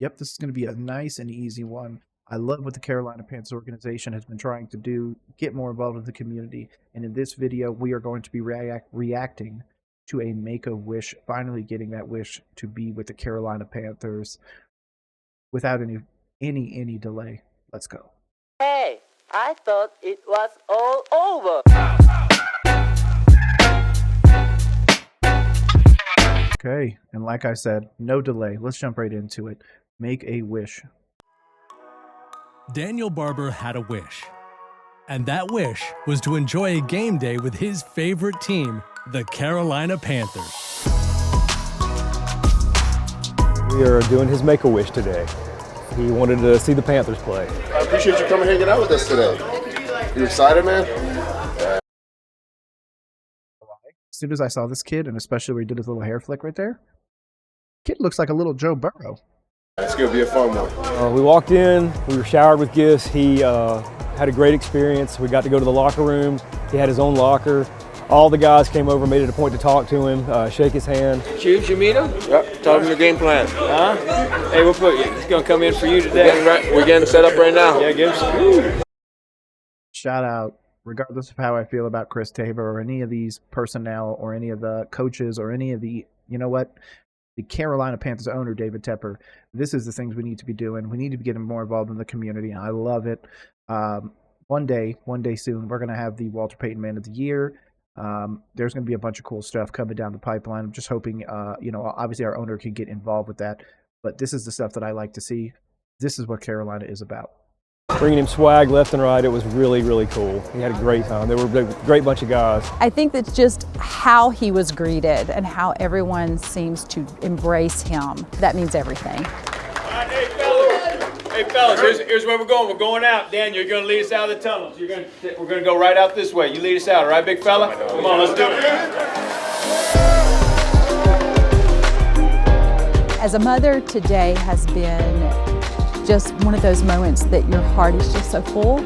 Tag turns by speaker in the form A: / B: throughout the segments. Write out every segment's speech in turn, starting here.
A: Yep, this is going to be a nice and easy one. I love what the Carolina Panthers organization has been trying to do, get more involved with the community. And in this video, we are going to be reacting to a Make-A-Wish, finally getting that wish to be with the Carolina Panthers without any delay. Let's go.
B: Hey, I thought it was all over.
A: Okay, and like I said, no delay. Let's jump right into it. Make-A-Wish.
C: Daniel Barber had a wish, and that wish was to enjoy a game day with his favorite team, the Carolina Panthers.
D: We are doing his Make-A-Wish today. He wanted to see the Panthers play.
E: I appreciate you coming hanging out with us today. You excited, man?
A: As soon as I saw this kid, and especially where he did his little hair flick right there, kid looks like a little Joe Burrow.
E: It's going to be a fun one.
D: We walked in, we were showered with gifts. He had a great experience. We got to go to the locker room. He had his own locker. All the guys came over, made it a point to talk to him, shake his hand.
F: Chiefs, you meet him? Yep. Talk him your game plan. Huh? Hey, we'll put you. He's going to come in for you today. We're getting set up right now. Yeah, give him.
A: Shout out, regardless of how I feel about Chris Tabor or any of these personnel or any of the coaches or any of the, you know what, the Carolina Panthers owner, David Tepper. This is the things we need to be doing. We need to be getting more involved in the community. I love it. One day soon, we're going to have the Walter Payton Man of the Year. There's going to be a bunch of cool stuff coming down the pipeline. I'm just hoping, you know, obviously our owner can get involved with that. But this is the stuff that I like to see. This is what Carolina is about.
D: Bringing him swag left and right, it was really, really cool. He had a great time. They were a great bunch of guys.
G: I think that's just how he was greeted and how everyone seems to embrace him. That means everything.
F: Hey fellas, here's where we're going. We're going out. Dan, you're going to lead us out of the tunnels. We're going to go right out this way. You lead us out, all right, big fella? Come on, let's do it.
G: As a mother, today has been just one of those moments that your heart is just so full.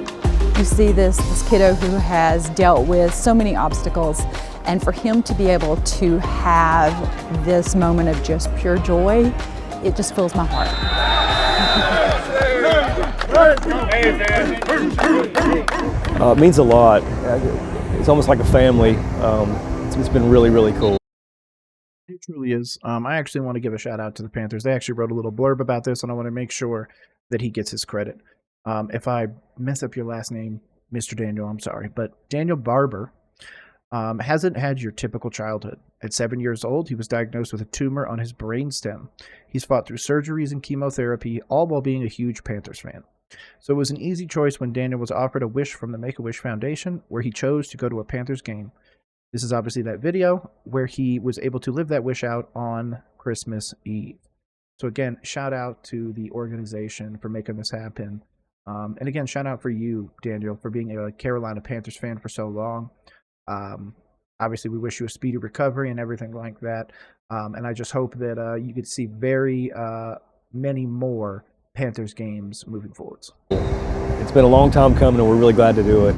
G: You see this kiddo who has dealt with so many obstacles, and for him to be able to have this moment of just pure joy, it just fills my heart.
D: It means a lot. It's almost like a family. It's been really, really cool.
A: It truly is. I actually want to give a shout out to the Panthers. They actually wrote a little blurb about this, and I want to make sure that he gets his credit. If I mess up your last name, Mr. Daniel, I'm sorry, but Daniel Barber hasn't had your typical childhood. At 7 years old, he was diagnosed with a tumor on his brainstem. He's fought through surgeries and chemotherapy, all while being a huge Panthers fan. So it was an easy choice when Daniel was offered a wish from the Make-A-Wish Foundation, where he chose to go to a Panthers game. This is obviously that video where he was able to live that wish out on Christmas Eve. So again, shout out to the organization for making this happen. And again, shout out for you, Daniel, for being a Carolina Panthers fan for so long. Obviously, we wish you a speedy recovery and everything like that. And I just hope that you could see very many more Panthers games moving forwards.
D: It's been a long time coming, and we're really glad to do it.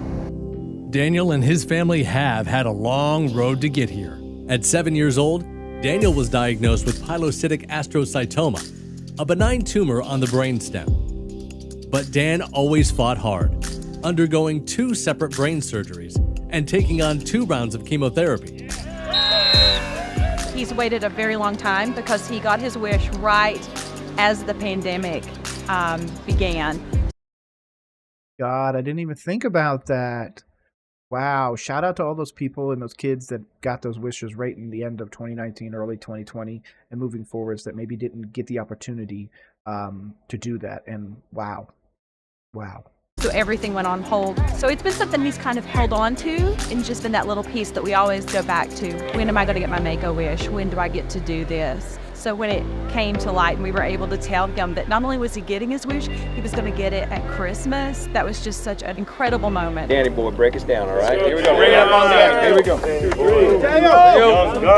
C: Daniel and his family have had a long road to get here. At 7 years old, Daniel was diagnosed with pilocytic astrocytoma, a benign tumor on the brainstem. But Dan always fought hard, undergoing 2 separate brain surgeries and taking on 2 rounds of chemotherapy.
H: He's waited a very long time because he got his wish right as the pandemic began.
A: God, I didn't even think about that. Wow, shout out to all those people and those kids that got those wishes right in the end of 2019, early 2020, and moving forwards that maybe didn't get the opportunity to do that. And wow.
H: So everything went on hold. So it's been something he's kind of held on to, and just been that little piece that we always go back to. When am I going to get my Make-A-Wish? When do I get to do this? So when it came to light and we were able to tell him that not only was he getting his wish, he was going to get it at Christmas, that was just such an incredible moment.
F: Danny boy, break us down, all right? Here we go. Bring it up on the Here we go.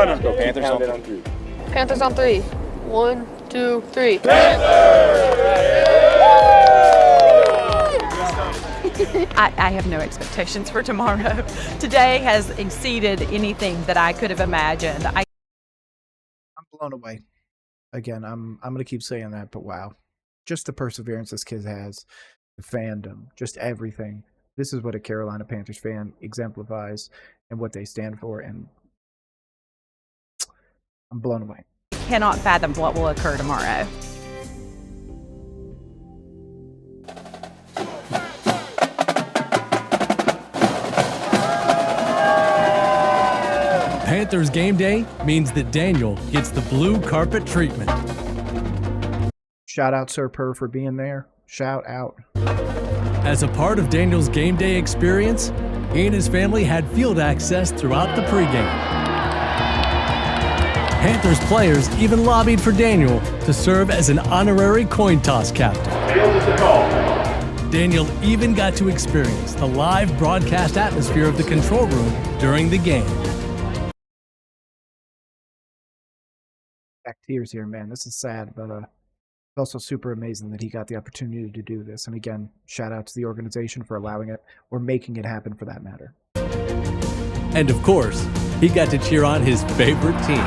F: Let's go. Panthers on 3.
I: Panthers on 3. 1, 2, 3.
H: I have no expectations for tomorrow. Today has exceeded anything that I could have imagined.
A: I'm blown away. Again, I'm going to keep saying that, but wow. just the perseverance this kid has, the fandom, just everything. This is what a Carolina Panthers fan exemplifies and what they stand for, and I'm blown away.
H: Cannot fathom what will occur tomorrow.
C: Panthers game day means that Daniel gets the blue carpet treatment.
A: Shout out Sir Purr for being there. Shout out.
C: As a part of Daniel's game day experience, he and his family had field access throughout the pregame. Panthers players even lobbied for Daniel to serve as an honorary coin toss captain. Daniel even got to experience the live broadcast atmosphere of the control room during the game.
A: Back tears here, man. This is sad, but it's also super amazing that he got the opportunity to do this. And again, shout out to the organization for allowing it, or making it happen for that matter.
C: And of course, he got to cheer on his favorite team.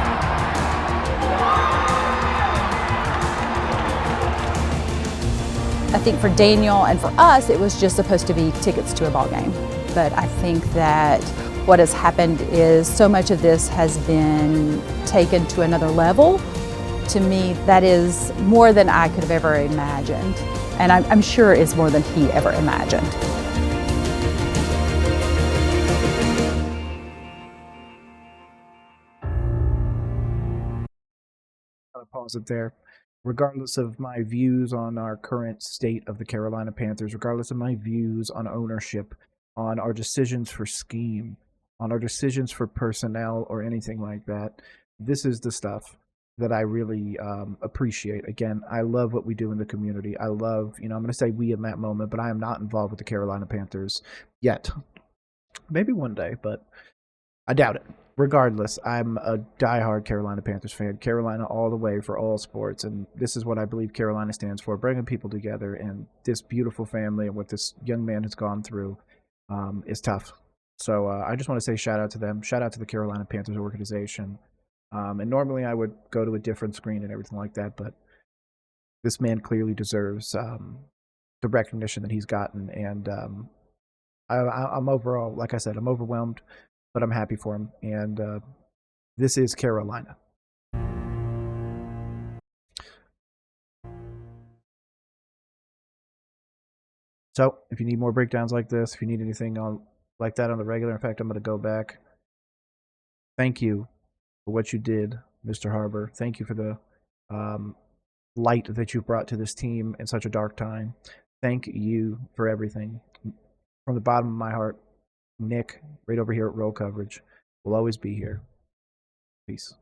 G: I think for Daniel and for us, it was just supposed to be tickets to a ball game. But I think that what has happened is so much of this has been taken to another level. To me, that is more than I could have ever imagined. And I'm sure it's more than he ever imagined.
A: I'll pause it there. Regardless of my views on our current state of the Carolina Panthers, regardless of my views on ownership, on our decisions for scheme, on our decisions for personnel or anything like that, this is the stuff that I really appreciate. Again, I love what we do in the community. I love, I'm going to say we in that moment, but I am not involved with the Carolina Panthers yet. Maybe one day, but I doubt it. Regardless, I'm a diehard Carolina Panthers fan. Carolina all the way for all sports, and this is what I believe Carolina stands for, bringing people together, and this beautiful family and what this young man has gone through is tough. So I just want to say shout out to them, shout out to the Carolina Panthers organization. And normally I would go to a different screen and everything like that, but this man clearly deserves the recognition that he's gotten, and I'm overall, like I said, I'm overwhelmed, but I'm happy for him, and this is Carolina. So if you need more breakdowns like this, if you need anything like that on the regular, in fact, I'm going to go back. Thank you for what you did, Mr. Harbor. Thank you for the light that you brought to this team in such a dark time. Thank you for everything. From the bottom of my heart, Nick, right over here at Roll Coverage, will always be here. Peace.